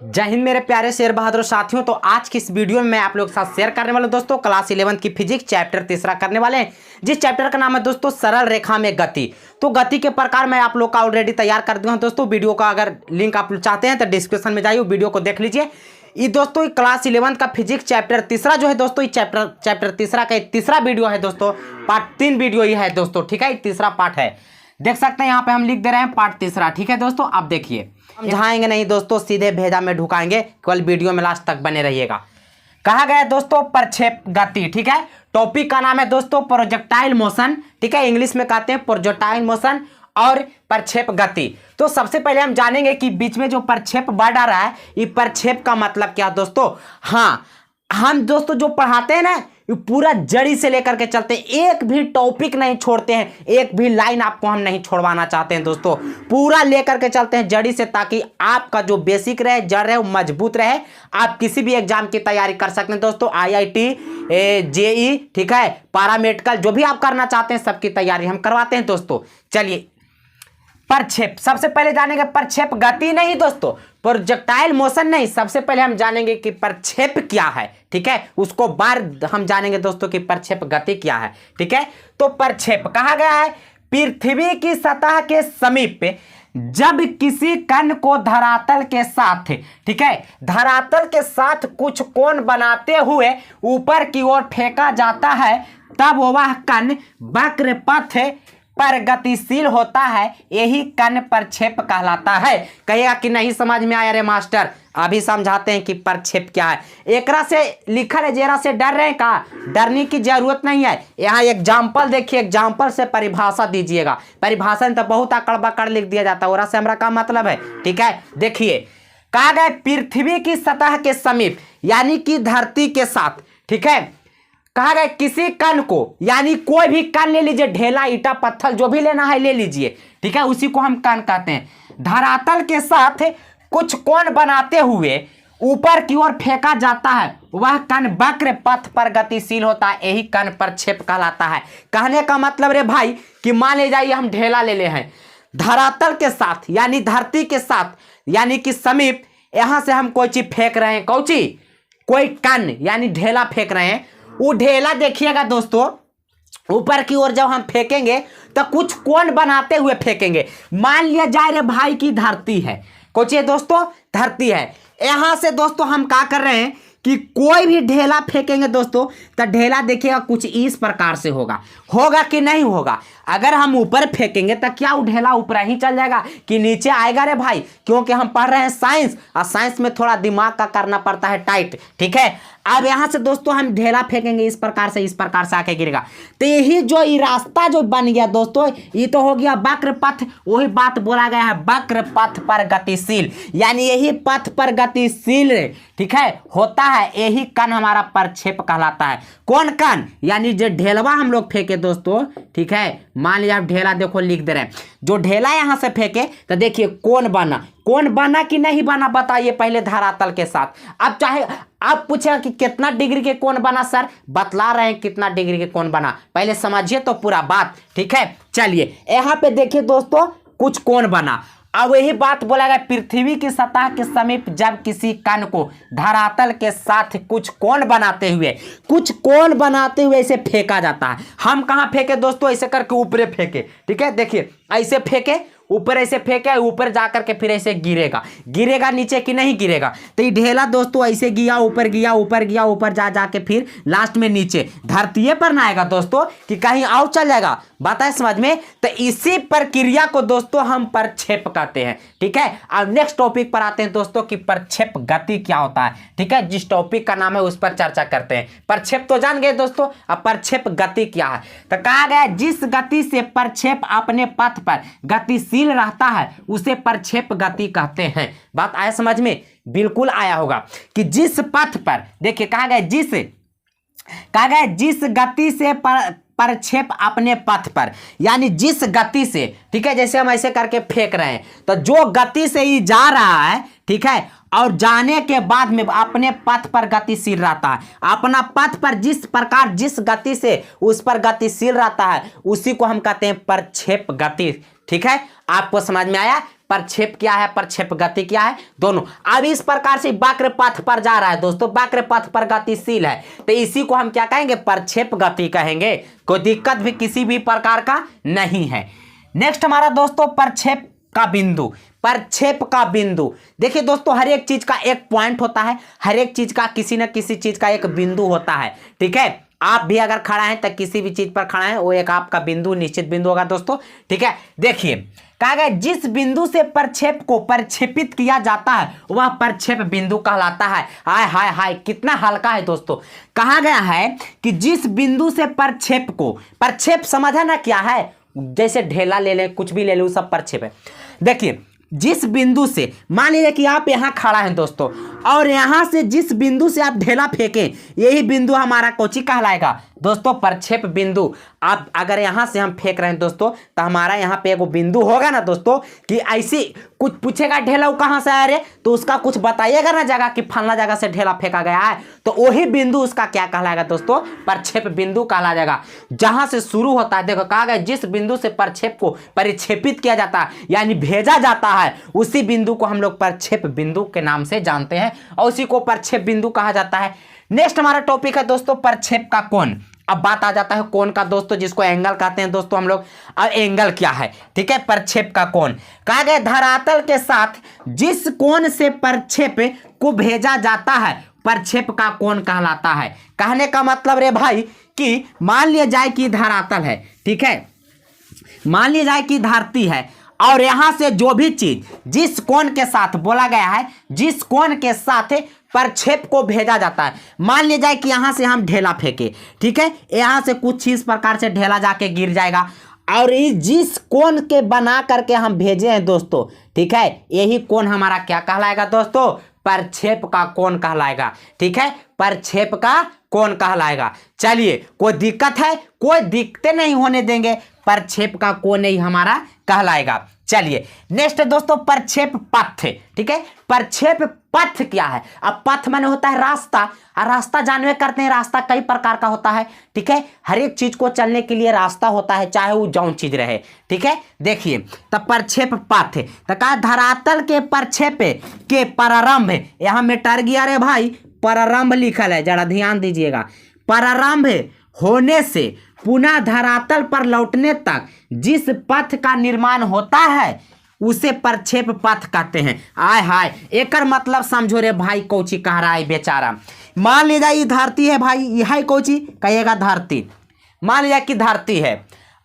जय हिंद मेरे प्यारे शेर बहादुर साथियों। तो आज की इस वीडियो में मैं आप लोगों के साथ शेयर करने वाला हूं दोस्तों क्लास 11 की फिजिक्स चैप्टर तीसरा करने वाले हैं, जिस चैप्टर का नाम है दोस्तों सरल रेखा में गति। तो गति के प्रकार मैं आप लोग का ऑलरेडी तैयार कर दिया हूं दोस्तों। वीडियो का अगर लिंक आप लोग चाहते हैं तो डिस्क्रिप्शन में जाइए, वीडियो को देख लीजिए। ये दोस्तों क्लास 11 का फिजिक्स चैप्टर तीसरा जो है दोस्तों, ये चैप्टर तीसरा का तीसरा वीडियो है दोस्तों। पार्ट 3 वीडियो ही है दोस्तों, ठीक है। तीसरा पार्ट है, देख सकते हैं यहाँ पे हम लिख दे रहे हैं पार्ट तीसरा, ठीक है दोस्तों। आप देखिए, समझाएंगे नहीं दोस्तों, सीधे भेजा में ढुकाएंगे, केवल वीडियो में लास्ट तक बने रहिएगा। कहा गया दोस्तों प्रक्षेप गति, ठीक है। टॉपिक का नाम है दोस्तों प्रोजेक्टाइल मोशन, ठीक है। इंग्लिश में कहते हैं प्रोजेक्टाइल मोशन और प्रक्षेप गति। तो सबसे पहले हम जानेंगे कि बीच में जो प्रक्षेप वर्ड आ रहा है, ये प्रक्षेप का मतलब क्या दोस्तों। हाँ, हम दोस्तों जो पढ़ाते हैं ना, ये पूरा जड़ी से लेकर के चलते हैं, एक भी टॉपिक नहीं छोड़ते हैं, एक भी लाइन आपको हम नहीं छोड़वाना चाहते हैं दोस्तों। पूरा लेकर के चलते हैं जड़ी से, ताकि आपका जो बेसिक रहे, जड़ रहे, वो मजबूत रहे। आप किसी भी एग्जाम की तैयारी कर सकते हैं दोस्तों, IIT, JEE, ठीक है, पैरामेडिकल, जो भी आप करना चाहते हैं सबकी तैयारी हम करवाते हैं दोस्तों। चलिए, प्रक्षेप सबसे पहले जानेंगे। प्रक्षेप गति नहीं दोस्तों, प्रोजेक्टाइल मोशन नहीं, सबसे पहले हम जानेंगे कि प्रक्षेप क्या है, ठीक है। उसको बाद हम जानेंगे दोस्तों कि प्रक्षेप गति क्या है, ठीक है। तो प्रक्षेप कहा गया है पृथ्वी की सतह के समीप जब किसी कण को धरातल के साथ, ठीक है, धरातल के साथ कुछ कोण बनाते हुए ऊपर की ओर फेंका जाता है, तब वह कण वक्र पथ पर गतिशील होता है, यही कण प्रक्षेप कहलाता है। कहेगा कि नहीं समझ में आया रे मास्टर, अभी समझाते हैं कि प्रक्षेप क्या है। एकरा से लिखल है, जरा से डर रहे हैं का, डरने की जरूरत नहीं है। यहाँ एग्जाम्पल देखिए, एग्जाम्पल से परिभाषा दीजिएगा। परिभाषा में तो बहुत अकड़ बकड़ लिख दिया जाता है, और से हमारा का मतलब है, ठीक है। देखिए, कहा गया पृथ्वी की सतह के समीप, यानी कि धरती के साथ, ठीक है। कहा गया किसी कण को, यानी कोई भी कण ले लीजिए, ढेला, ईटा, पत्थर, जो भी लेना है ले लीजिए, ठीक है, उसी को हम कण कहते हैं। धरातल के साथ कुछ कोण बनाते हुए ऊपर की ओर फेंका जाता है, वह कण वक्र पथ पर गतिशील होता है, यही कण प्रक्षेप कहलाता है। कहने का मतलब रे भाई कि मान ले जाइए हम ढेला ले ले हैं, धरातल के साथ यानी धरती के साथ, यानी कि समीप, यहां से हम कोई चीज फेंक रहे हैं, कौन चीज, कोई कण यानी ढेला फेंक रहे हैं। वो ढेला देखिएगा दोस्तों, ऊपर की ओर जब हम फेंकेंगे तो कुछ कोण बनाते हुए फेंकेंगे। मान लिया जाए रे भाई की धरती है, कुछ ये दोस्तों धरती है, यहां से दोस्तों हम क्या कर रहे हैं कि कोई भी ढेला फेंकेंगे दोस्तों, तो ढेला देखिएगा कुछ इस प्रकार से होगा कि नहीं होगा। अगर हम ऊपर फेंकेंगे तो क्या वो ढेला ऊपर ही चल जाएगा कि नीचे आएगा रे भाई, क्योंकि हम पढ़ रहे हैं साइंस, और साइंस में थोड़ा दिमाग का करना पड़ता है टाइट, ठीक है। अब यहां से दोस्तों हम ढेला फेंकेंगे इस प्रकार से आके गिरेगा, तो यही जो ये रास्ता जो बन गया दोस्तों, ये तो हो गया वक्र पथ। वही बात बोला गया है, वक्र पथ पर गतिशील, यानी यही पथ पर गतिशील, ठीक है, होता है, यही कण हमारा प्रक्षेप कहलाता है। कौन कण, यानी जो ढेलवा हम लोग फेंके दोस्तों, ठीक है। मान लिया आप ढेला, देखो लिख दे रहे हैं, जो ढेला यहां से फेंके तो देखिए कौन बना कि नहीं बना, बताइए पहले धरातल के साथ। अब चाहे आप पूछेगा कि कितना डिग्री के कौन बना सर, बतला रहे हैं कितना डिग्री के कौन बना, पहले समझिए तो पूरा बात, ठीक है। चलिए यहां पे देखिए दोस्तों, कुछ कौन बना। अब यही बात बोला गया पृथ्वी की सतह के समीप जब किसी कण को धरातल के साथ कुछ कोण बनाते हुए इसे फेंका जाता है। हम कहाँ फेंके दोस्तों, ऐसे करके ऊपर फेंके, ठीक है। देखिए ऐसे फेंके, ऊपर ऐसे फेंके, ऊपर जाकर के फिर ऐसे गिरेगा नीचे कि नहीं गिरेगा। तो ये ढेला दोस्तों ऐसे गया, ऊपर जाके फिर लास्ट में नीचे धरती पर ना आएगा दोस्तों, कि कहीं और चल जाएगा, बताए समझ में। तो इसी प्रक्रिया को दोस्तों हम प्रक्षेप कहते हैं, ठीक है। अब नेक्स्ट टॉपिक पर आते हैं दोस्तों कि प्रक्षेप गति क्या होता है, ठीक है। जिस टॉपिक का नाम है उस पर चर्चा करते हैं। प्रक्षेप तो जान गए दोस्तों, अब प्रक्षेप गति क्या है। तो कहा गया जिस गति से प्रक्षेप अपने पथ पर गतिशील रहता है उसे प्रक्षेप गति कहते हैं। बात आया समझ में, बिल्कुल आया होगा कि जिस पथ पर, देखिए कहा गया जिस गति से प्रक्षेप अपने पथ पर, यानी जिस गति से, ठीक है, जैसे हम ऐसे करके फेंक रहे हैं, तो जो गति से ही जा रहा है, ठीक है, और जाने के बाद में अपने पथ पर गतिशील रहता है। अपना पथ पर जिस गति से उस पर गतिशील रहता है, उसी को हम कहते हैं प्रक्षेप गति, ठीक है। आपको समझ में आया, प्रक्षेप क्या है, प्रक्षेप गति क्या है, दोनों। अब इस प्रकार से वक्र पथ पर जा रहा है दोस्तों, वक्र पथ पर गतिशील है, तो इसी को हम क्या कहेंगे, प्रक्षेप गति कहेंगे। कोई दिक्कत भी किसी भी प्रकार का नहीं है। नेक्स्ट हमारा दोस्तों प्रक्षेप का बिंदु। प्रक्षेप का बिंदु देखिए दोस्तों, हर एक चीज का एक पॉइंट होता है, हर एक चीज का किसी न किसी चीज का एक बिंदु होता है, ठीक है। आप भी अगर खड़ा है तो किसी भी चीज पर खड़ा है, वो एक आपका बिंदु, निश्चित बिंदु होगा दोस्तों, ठीक है। देखिए कहा गया जिस बिंदु से प्रक्षेप को प्रक्षेपित किया जाता है वह प्रक्षेप बिंदु कहलाता है। हाय हाय हाय, कितना हल्का है दोस्तों। कहा गया है कि जिस बिंदु से प्रक्षेप को, प्रक्षेप समझा ना क्या है, जैसे ढेला ले ले, कुछ भी ले लो, सब प्रक्षेप है। देखिए जिस बिंदु से, मान लीजिए कि आप यहाँ खड़ा है दोस्तों, और यहाँ से जिस बिंदु से आप ढेला फेंकें, यही बिंदु हमारा कोची कहलाएगा दोस्तों, प्रक्षेप बिंदु। आप अगर यहाँ से हम फेंक रहे हैं दोस्तों, तो हमारा यहाँ पे एक बिंदु होगा ना दोस्तों, कि ऐसी कुछ पूछेगा ढेला कहाँ से आया रे, तो उसका कुछ बताइएगा ना जगह कि फलना जगह से ढेला फेंका गया है, तो वही बिंदु उसका क्या कहलाएगा दोस्तों, प्रक्षेप बिंदु कहला जाएगा। जहां से शुरू होता है, देखो कहा गया जिस बिंदु से प्रक्षेप को परिक्षेपित किया जाता है यानी भेजा जाता है, उसी बिंदु को हम लोग प्रक्षेप बिंदु के नाम से जानते हैं, और उसी को प्रक्षेप बिंदु कहा जाता है। नेक्स्ट हमारा टॉपिक है दोस्तों प्रक्षेप का कोण। अब बात आ जाता है कोण का दोस्तों, जिसको एंगल कहते हैं दोस्तों हम लोग। अब एंगल क्या है, ठीक है, प्रक्षेप का कोण। कहा गया धरातल के साथ जिस कोण से प्रक्षेप को भेजा जाता है प्रक्षेप का कोण कहलाता है। कहने का मतलब रे भाई कि मान लिया जाए कि धरातल है, ठीक है, मान लिया जाए कि धरती है, और यहां से जो भी चीज जिस कोण के साथ, बोला गया है जिस कोण के साथ प्रक्षेप को भेजा जाता है, मान लिया जाए कि यहां से हम ढेला फेंके, ठीक है, यहां से कुछ इस प्रकार से ढेला जाके गिर जाएगा, और इस जिस कोण के बना करके हम भेजे हैं दोस्तों, ठीक है, यही कोण हमारा क्या कहलाएगा दोस्तों, प्रक्षेप का कोण कहलाएगा, ठीक है, प्रक्षेप का कोण कहलाएगा। चलिए कोई दिक्कत है, कोई दिक्कतें नहीं होने देंगे, प्रक्षेप का कोण ही हमारा कहलाएगा। चलिए नेक्स्ट दोस्तों प्रक्षेप पथ, ठीक है। प्रक्षेप पथ क्या है, अब पथ माने होता है रास्ता, और रास्ता जानवे करते हैं, रास्ता कई प्रकार का होता है, ठीक है, हर एक चीज को चलने के लिए रास्ता होता है, चाहे वो जौन चीज रहे, ठीक है। देखिए तब प्रक्षेप पथ, तो कहा धरातल के प्रक्षेप के प्रारंभ, यहां में टर गया रे भाई, प्रारंभ लिखल है, जरा ध्यान दीजिएगा, प्रारंभ होने से पुनः धरातल पर लौटने तक जिस पथ का निर्माण होता है उसे प्रक्षेप पथ कहते हैं। आय हाय, एकर मतलब समझो रे भाई, कौची कह रहा है बेचारा। मान लीजिए ये धरती है भाई, यह कौची कहिएगा, धरती, मान लीजिए कि धरती है,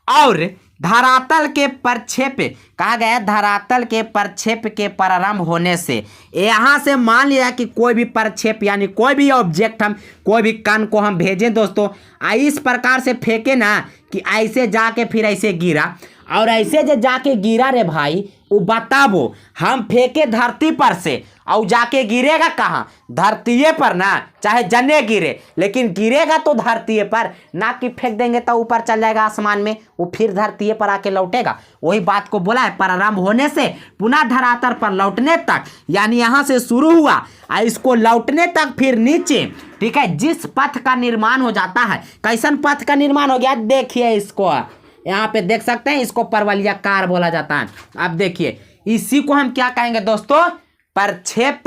और धरातल के प्रक्षेप, कहा गया धरातल के प्रक्षेप के प्रारंभ होने से, यहाँ से मान लिया कि कोई भी प्रक्षेप यानी कोई भी ऑब्जेक्ट, हम कोई भी कण को हम भेजें दोस्तों, इस प्रकार से फेंके ना कि ऐसे जाके फिर ऐसे गिरा, और ऐसे जो जाके गिरा रे भाई, वो बताबो हम फेंके धरती पर से, और जाके गिरेगा कहाँ, धरतीये पर ना, चाहे जने गिरे, लेकिन गिरेगा तो धरतीये पर ना, कि फेंक देंगे तो ऊपर चल जाएगा आसमान में, वो फिर धरतीये पर आके लौटेगा। वही बात को बोला है, प्रारंभ होने से पुनः धरातल पर लौटने तक, यानी यहाँ से शुरू हुआ इसको लौटने तक फिर नीचे, ठीक है, जिस पथ का निर्माण हो जाता है। कैसन पथ का निर्माण हो गया, देखिए इसको यहाँ पे देख सकते हैं, इसको परवलयाकार बोला जाता है। अब देखिए इसी को हम क्या कहेंगे दोस्तों, प्रक्षेप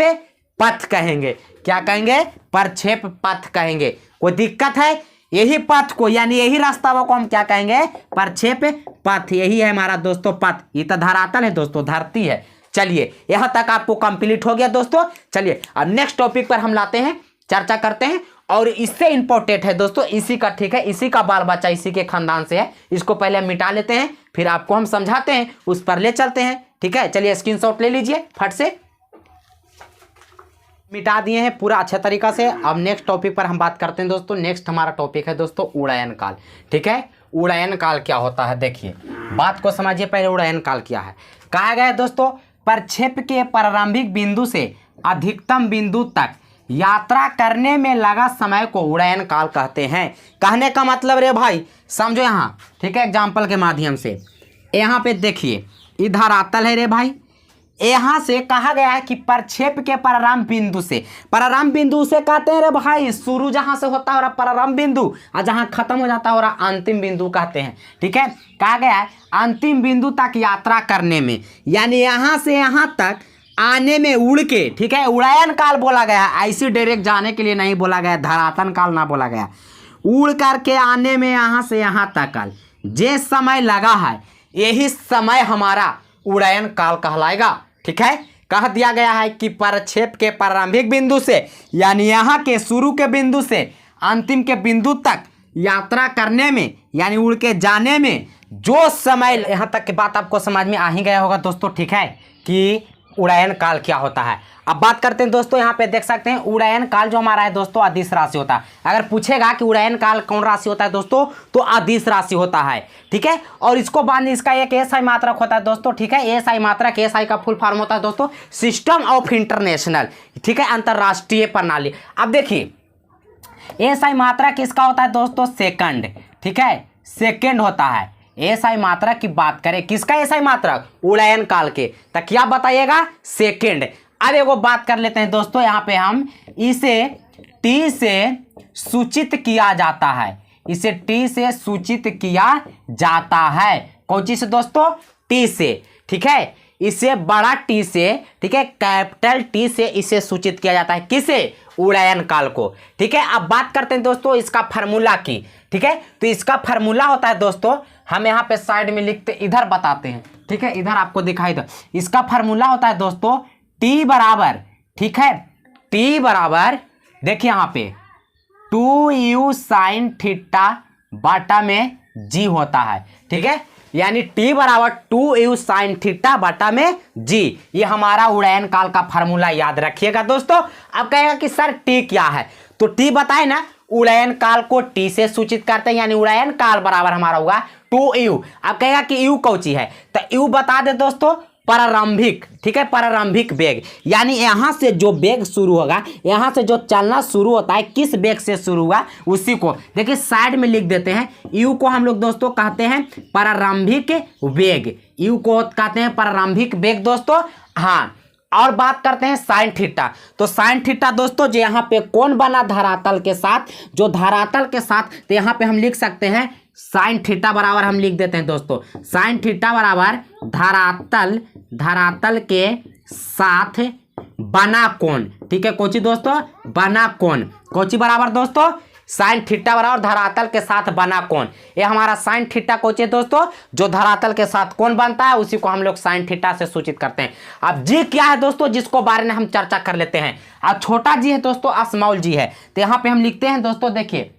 पथ कहेंगे। क्या कहेंगे, प्रक्षेप पथ कहेंगे। कोई दिक्कत है, यही पथ को यानी यही रास्ता को हम क्या कहेंगे, प्रक्षेप पथ, यही है हमारा दोस्तों पथ। ये तो धरातल है दोस्तों, धरती है। चलिए यहाँ तक आपको कंप्लीट हो गया दोस्तों। चलिए अब नेक्स्ट टॉपिक पर हम लाते हैं, चर्चा करते हैं, और इससे इंपॉर्टेंट है दोस्तों इसी का, ठीक है, इसी का बाल बच्चा इसी के खानदान से है। इसको पहले मिटा लेते हैं, फिर आपको हम समझाते हैं, उस पर ले चलते हैं, ठीक है। चलिए स्क्रीनशॉट ले लीजिए फट से, मिटा दिए हैं पूरा अच्छे तरीका से। अब नेक्स्ट टॉपिक पर हम बात करते हैं दोस्तों। नेक्स्ट हमारा टॉपिक है दोस्तों उड़ायन काल, ठीक है। उड़ायन काल क्या होता है, देखिए बात को समझिए पहले, उड़ायन काल क्या है। कहा गया है दोस्तों प्रक्षेप के प्रारंभिक बिंदु से अधिकतम बिंदु तक यात्रा करने में लगा समय को उड़ायन काल कहते हैं। कहने का मतलब रे भाई समझो यहाँ, ठीक है, एग्जाम्पल के माध्यम से। यहाँ पे देखिए ये धरातल है रे भाई, यहां से कहा गया है कि प्रक्षेप के प्रारंभ बिंदु से, प्रारंभ बिंदु से कहते हैं रे भाई शुरू जहां से होता है प्रारंभ बिंदु, और जहां खत्म हो जाता है अंतिम बिंदु कहते हैं। ठीक है, कहा गया है अंतिम बिंदु तक यात्रा करने में, यानी यहां से यहां तक आने में उड़ के, ठीक है, उड़ायन काल बोला गया है, ऐसे डायरेक्ट जाने के लिए नहीं बोला गया, धरातल काल ना बोला गया। उड़ करके आने में यहां से यहां तक जे समय लगा है यही समय हमारा उड़ायन काल कहलाएगा। ठीक है, कह दिया गया है कि प्रक्षेप के प्रारंभिक बिंदु से, यानी यहाँ के शुरू के बिंदु से अंतिम के बिंदु तक यात्रा करने में, यानी उड़ के जाने में जो समय, यहाँ तक की बात आपको समझ में आ ही गया होगा दोस्तों। ठीक है, कि उड़ायन काल क्या होता है। अब बात करते हैं दोस्तों, यहाँ पे देख सकते हैं उड़ायन काल जो हमारा है दोस्तों अदिश राशि होता है। अगर पूछेगा कि उड़ायन काल कौन राशि होता है दोस्तों, तो अदिश राशि होता है। ठीक है, और इसको बाद इसका एक एसआई मात्रक होता है दोस्तों। ठीक है, एसआई मात्रक, एसआई का फुल फॉर्म होता है दोस्तों सिस्टम ऑफ इंटरनेशनल, ठीक है, अंतरराष्ट्रीय प्रणाली। अब देखिए एसआई मात्रक किसका होता है दोस्तों, सेकंड। ठीक है, सेकंड होता है। एसआई मात्रक की बात करें, किसका एसआई मात्रक, उड़ायन काल के, तो क्या बताइएगा, सेकंड। अब एगो बात कर लेते हैं दोस्तों, यहाँ पे हम इसे टी से सूचित किया जाता है, इसे टी से सूचित किया जाता है। कौन चीज से दोस्तों, टी से। ठीक है, इसे बड़ा टी से, ठीक है, कैपिटल टी से इसे सूचित किया जाता है, किसे, उड़ायन काल को। ठीक है, अब बात करते हैं दोस्तों इसका फार्मूला की। ठीक है, तो इसका फार्मूला होता है दोस्तों, हम यहाँ पे साइड में लिखते, इधर बताते हैं। ठीक है, इधर आपको दिखाई दो, इसका फार्मूला होता है दोस्तों टी बराबर, ठीक है, टी बराबर, देखिए यहाँ पे 2u साइन थीटा बाटा में जी होता है। ठीक है, यानी टी बराबर 2u साइन थीटा बाटा में जी, ये हमारा उड़ायन काल का फार्मूला याद रखिएगा दोस्तों। अब कहेगा कि सर टी क्या है, तो टी बताए ना, उड़ायन काल को टी से सूचित करते हैं, यानी उड़ायन काल बराबर हमारा होगा 2u। अब कहेगा कि u कौची है, तो u बता दे दोस्तों प्रारंभिक। ठीक है, प्रारंभिक वेग, यानी यहाँ से जो वेग शुरू होगा, यहाँ से जो चलना शुरू होता है, किस वेग से शुरू हुआ उसी को देखिए साइड में लिख देते हैं। u को हम लोग दोस्तों कहते हैं प्रारंभिक वेग, u को कहते हैं प्रारंभिक वेग दोस्तों। हाँ, और बात करते हैं साइन थीटा, तो साइन थीटा दोस्तों जो यहाँ पे कौन बना धरातल के साथ, जो धरातल के साथ, तो यहाँ पे हम लिख सकते हैं साइन थीटा बराबर, हम लिख देते हैं दोस्तों साइन थीटा बराबर धरातल के साथ बना कोण। ठीक है, कोची दोस्तों, बना कोण, कोची बराबर दोस्तों, साइन थीटा बराबर धरातल के साथ बना कोण। ये हमारा साइन थीटा कोची है दोस्तों, जो धरातल के साथ कोण बनता है उसी को हम लोग साइन थीटा से सूचित करते हैं। अब जी क्या है दोस्तों, जिसको बारे में हम चर्चा कर लेते हैं। अब छोटा जी है दोस्तों, स्मॉल जी है, तो यहाँ पे हम लिखते हैं दोस्तों, देखिए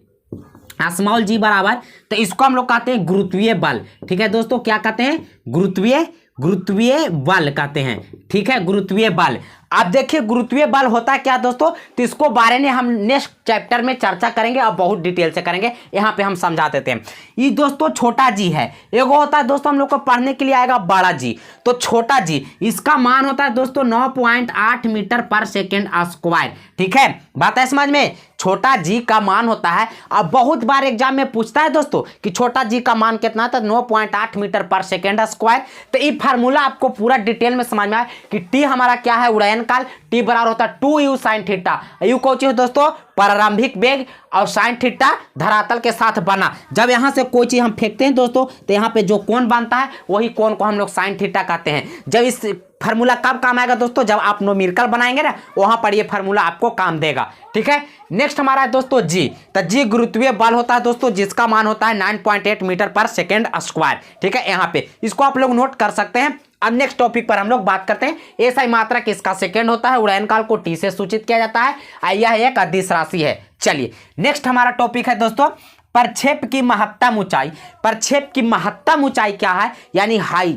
स्मॉल जी बराबर, तो इसको हम लोग कहते हैं गुरुत्वीय बल। ठीक है दोस्तों, क्या कहते हैं, गुरुत्वीय बल कहते हैं। ठीक है, गुरुत्वीय बल। अब देखिए गुरुत्वीय बल होता है क्या दोस्तों, तो इसको बारे में हम नेक्स्ट चैप्टर में चर्चा करेंगे और बहुत डिटेल से करेंगे, यहाँ पे हम समझा देते हैं। ये दोस्तों छोटा जी है, एगो होता है दोस्तों हम लोग को पढ़ने के लिए आएगा बड़ा जी, तो छोटा जी इसका मान होता है दोस्तों 9.8 मीटर पर सेकेंड स्क्वायर। ठीक है, बात है समझ में, छोटा जी का मान होता है। अब बहुत बार एग्जाम में पूछता है दोस्तों कि छोटा जी का मान कितना था, 9.8 मीटर पर सेकेंड स्क्वायर। तो ये फार्मूला आपको पूरा डिटेल में समझ में आया कि टी हमारा क्या है, उड़ायन काल, टी बराबर होता है 2u साइन थीटा, यू कौन है दोस्तों, प्रारंभिक वेग, और साइन थीटा धरातल के साथ बना। जब यहाँ से कोई चीज हम फेंकते हैं दोस्तों, तो यहाँ पे जो कोण बनता है वही कोण को हम लोग साइन थीटा कहते हैं। जब इस फार्मूला कब काम आएगा दोस्तों, जब आप न्यूमेरिकल बनाएंगे ना, वहां पर ये फार्मूला आपको काम देगा। ठीक है, नेक्स्ट हमारा है दोस्तों जी, तो जी गुरुत्वीय बल होता है दोस्तों, जिसका मान होता है 9.8 मीटर पर सेकेंड स्क्वायर। ठीक है, यहाँ पे इसको आप लोग नोट कर सकते हैं। अब नेक्स्ट टॉपिक पर हम लोग बात करते हैं, एसआई मात्रक इसका सेकेंड होता है, उड़ायन काल को टी से सूचित किया जाता है, यह एक अदिश राशि है। चलिए नेक्स्ट हमारा टॉपिक है दोस्तों प्रक्षेप की महत्तम ऊंचाई। प्रक्षेप की महत्तम ऊंचाई क्या है, यानी हाई।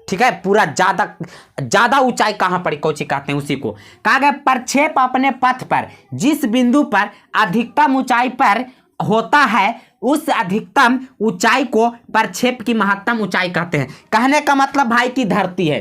ठीक है, पूरा ज्यादा ऊंचाई कहां पर कौची कहते हैं, उसी को कहा गया प्रक्षेप अपने पथ पर जिस बिंदु पर अधिकतम ऊंचाई पर होता है उस अधिकतम ऊंचाई को प्रक्षेप की महत्तम ऊंचाई कहते हैं। कहने का मतलब भाई की धरती है,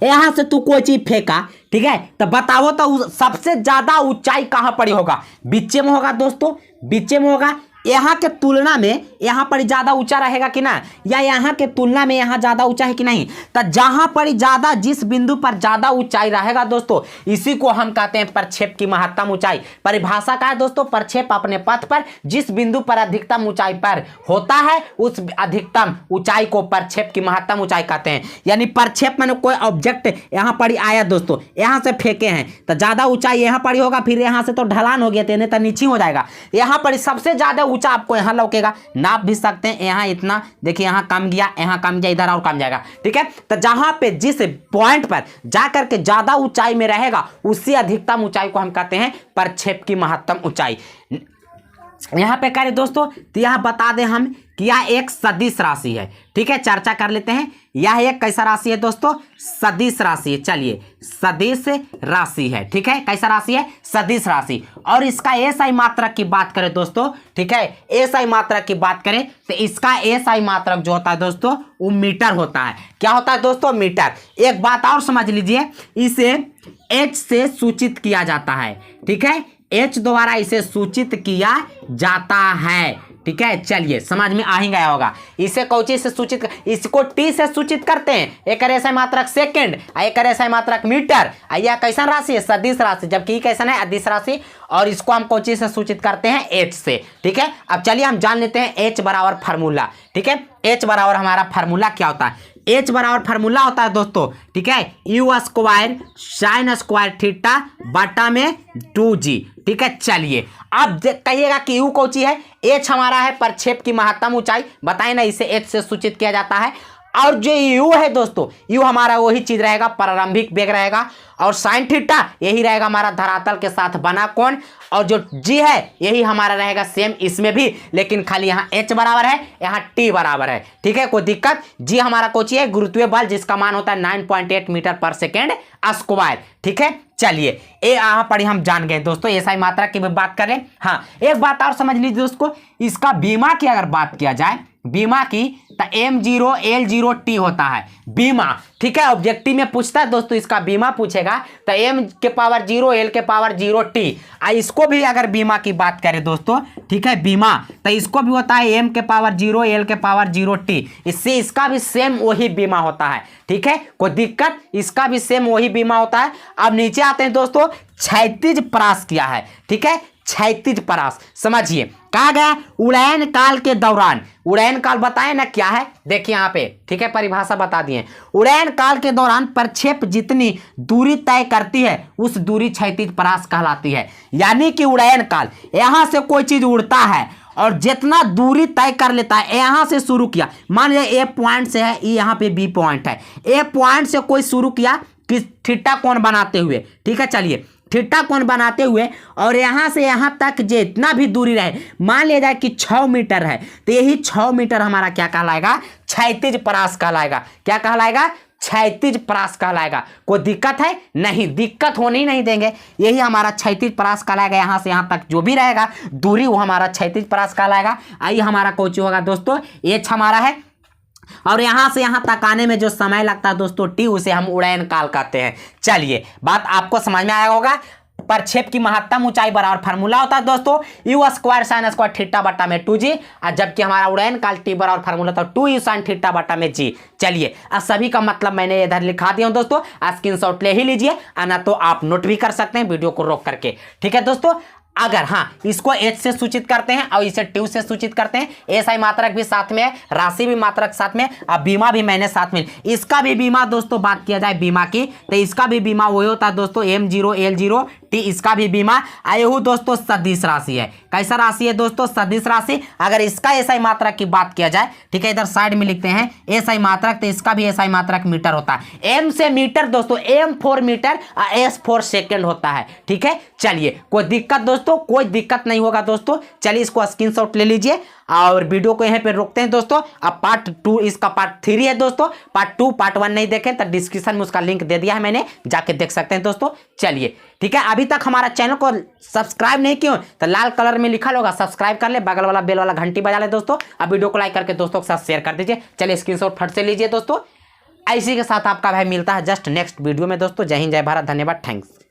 यहां से तू कोई चीज फेंका, ठीक है, तो बताओ तो सबसे ज्यादा ऊंचाई कहां पर होगा, बीचे में होगा दोस्तों, बीचे में होगा, यहाँ के तुलना में यहाँ पर ज़्यादा ऊंचा रहेगा कि ना, या यहाँ के तुलना में यहाँ ज़्यादा ऊंचा है कि नहीं। तो जहाँ पर ज़्यादा, जिस बिंदु पर ज़्यादा ऊंचाई रहेगा दोस्तों, इसी को हम कहते हैं प्रक्षेप की महत्तम ऊंचाई। परिभाषा का है दोस्तों, प्रक्षेप अपने पथ पर जिस बिंदु पर अधिकतम ऊंचाई पर होता है उस अधिकतम ऊंचाई को प्रक्षेप की महत्तम ऊंचाई कहते हैं। यानी प्रक्षेप माने कोई ऑब्जेक्ट यहाँ पर आया दोस्तों, यहाँ से फेंके हैं तो ज़्यादा ऊंचाई यहाँ पर होगा, फिर यहाँ से तो ढलान हो गया तो नीचे हो जाएगा। यहाँ पर सबसे ज़्यादा ऊंचा आपको यहाँ लौकेगा, नाप भी सकते हैं। यहाँ इतना देखिए, यहाँ कम गया, यहाँ कम गया, इधर और कम जाएगा, ठीक है। तो जहाँ पे जिस पॉइंट पर जाकर के ज़्यादा ऊंचाई में रहेगा उसी अधिकतम ऊंचाई को हम कहते हैं प्रक्षेप की महत्तम ऊंचाई। यहाँ पे करें दोस्तों, तो यहाँ बता दें हम कि यह एक सदिश राशि है, ठीक है। चर्चा कर लेते हैं, यह एक कैसा राशि है दोस्तों, सदिश राशि है। चलिए, सदिश राशि है, ठीक है। कैसा राशि है, सदिश राशि। और इसका एसआई मात्रक की बात करें दोस्तों, ठीक है, एसआई मात्रक की बात करें तो इसका एसआई मात्रक जो होता है दोस्तों वो मीटर होता है। क्या होता है दोस्तों, मीटर। एक बात और समझ लीजिए, इसे एच से सूचित किया जाता है, ठीक है, एच द्वारा इसे सूचित किया जाता है, ठीक है। चलिए, समझ में आ ही गया होगा। इसे कौची से सूचित, इसको टी से सूचित करते हैं, एक एसआई मात्रक सेकंड, एक एसआई मात्रक मीटर। यह कैसा राशि है, सदिश राशि, जबकि ये कैसा है, अदिश राशि। और इसको हम कौची से सूचित करते हैं, एच से, ठीक है। अब चलिए हम जान लेते हैं एच बराबर फार्मूला, ठीक है। एच बराबर हमारा फार्मूला क्या होता है, एच बराबर फार्मूला होता है दोस्तों, ठीक है, you square sine square theta बटा में 2g, ठीक है। चलिए, अब कहिएगा कि यू कौची है, एच हमारा है प्रक्षेप की महत्तम ऊंचाई, बताए ना, इसे एच से सूचित किया जाता है। और जो यू है दोस्तों, यू हमारा वही चीज रहेगा, प्रारंभिक वेग रहेगा। और साइन थीटा यही रहेगा हमारा धरातल के साथ बना कोण। और जो जी है यही हमारा रहेगा सेम इसमें भी, लेकिन खाली यहाँ एच बराबर है, यहाँ टी बराबर है, ठीक है, कोई दिक्कत। जी हमारा कोची है गुरुत्वीय बल, जिसका मान होता है 9.8 मीटर पर सेकेंड स्क्वायर, ठीक है। चलिए, ये यहाँ पर हम जान गए दोस्तों, एसआई मात्रा की बात करें। हाँ, एक बात और समझ लीजिए दोस्तों, इसका बीमा की अगर बात किया जाए, बीमा की, तो M0 L0 T होता है बीमा, ठीक है। ऑब्जेक्टिव में पूछता है दोस्तों, इसका बीमा पूछेगा तो M के पावर 0 L के पावर 0 T। इसको भी अगर बीमा की बात करें दोस्तों, ठीक है, बीमा, तो इसको भी होता है M के पावर 0 L के पावर 0 T। इससे इसका भी सेम वही बीमा होता है, ठीक है, कोई दिक्कत, इसका भी सेम वही बीमा होता है। अब नीचे आते हैं दोस्तों, क्षैतिज परास किया है, ठीक है, क्षैतिज परास समझिए। कहा गया उड़ान काल के दौरान, उड़ान काल बताए ना क्या है, देखिए यहाँ पे, ठीक है, परिभाषा बता दिए। उड़ान काल के दौरान प्रक्षेप जितनी दूरी तय करती है उस दूरी क्षैतिज परास कहलाती है। यानी कि उड़ान काल, यहाँ से कोई चीज उड़ता है और जितना दूरी तय कर लेता है, यहाँ से शुरू किया, मान लीजिए ए पॉइंट से है, यहाँ पे बी पॉइंट है, ए पॉइंट से कोई शुरू किया कि थीटा कोण बनाते हुए, ठीक है। चलिए, थीटा कोण बनाते हुए और यहाँ से यहाँ तक जितना भी दूरी रहे, मान लिया जाए कि 6 मीटर है, तो यही 6 मीटर हमारा क्या कहलाएगा, क्षैतिज परास कहलाएगा। क्या कहलाएगा, क्षैतिज परास कहलाएगा। कोई दिक्कत है, नहीं, दिक्कत होने ही नहीं देंगे, यही हमारा क्षैतिज परास कहलाएगा। यहाँ से यहाँ तक जो भी रहेगा दूरी वो हमारा क्षैतिज परास कहलाएगा। आइए हमारा कोची होगा दोस्तों, एच हमारा है, और यहां से यहां तक आने में जो समय लगता है दोस्तों टी, उसे हम उड़ान काल कहते हैं। चलिए, बात आपको समझ में आया होगा। प्रक्षेप की महत्तम ऊंचाई बराबर फार्मूला होता है दोस्तों you square sine square theta बटा में 2g, और जबकि हमारा उड़ान काल टी बराबर फार्मूला था 2u साइन थीटा बटा में g। चलिए, अब सभी का मतलब मैंने इधर लिखा दिया हूं दोस्तों, स्क्रीनशॉट ले ही लीजिए, ना तो आप नोट भी कर सकते हैं वीडियो को रोक करके, ठीक है दोस्तों। अगर हाँ इसको एच से सूचित करते हैं और इसे ट्यू से सूचित करते हैं, एसआई मात्रक भी साथ में है, राशि भी मात्रक साथ में, अब बीमा भी मैंने साथ में। इसका भी बीमा दोस्तों बात किया जाए बीमा की, तो इसका भी बीमा वही होता है दोस्तों M0 L0 T, इसका भी बीमा। आयु दोस्तों सदिश राशि है। कैसा राशि है दोस्तों, सदिश राशि। अगर इसका एसआई मात्रक की बात किया जाए, ठीक है, इधर साइड में लिखते हैं एसआई मात्रक, तो इसका भी एसआई मात्रक मीटर होता है। M से मीटर दोस्तों, M 4 मीटर और S 4 सेकेंड होता है, ठीक है। चलिए, कोई दिक्कत दोस्तों, कोई दिक्कत नहीं होगा दोस्तों। चलिए, इसको स्क्रीनशॉट ले लीजिए और वीडियो को यहीं पे रोकते हैं दोस्तों। अब पार्ट 2, इसका पार्ट 3 है दोस्तों, पार्ट 2 पार्ट 1 नहीं देखें तो डिस्क्रिप्शन में उसका लिंक दे दिया है मैंने, जाके देख सकते हैं दोस्तों। चलिए, ठीक है, अभी तक हमारा चैनल को सब्सक्राइब नहीं किया तो लाल कलर में लिखा होगा सब्सक्राइब कर ले, बगल वाला बेल वाला घंटी बजा ले दोस्तों। अब वीडियो को लाइक करके दोस्तों के साथ शेयर कर दीजिए। चलिए, स्क्रीनशॉट फट से लीजिए दोस्तों। इसी के साथ आपका भाई मिलता है जस्ट नेक्स्ट वीडियो में दोस्तों। जय हिंद, जय भारत, धन्यवाद, थैंक्स।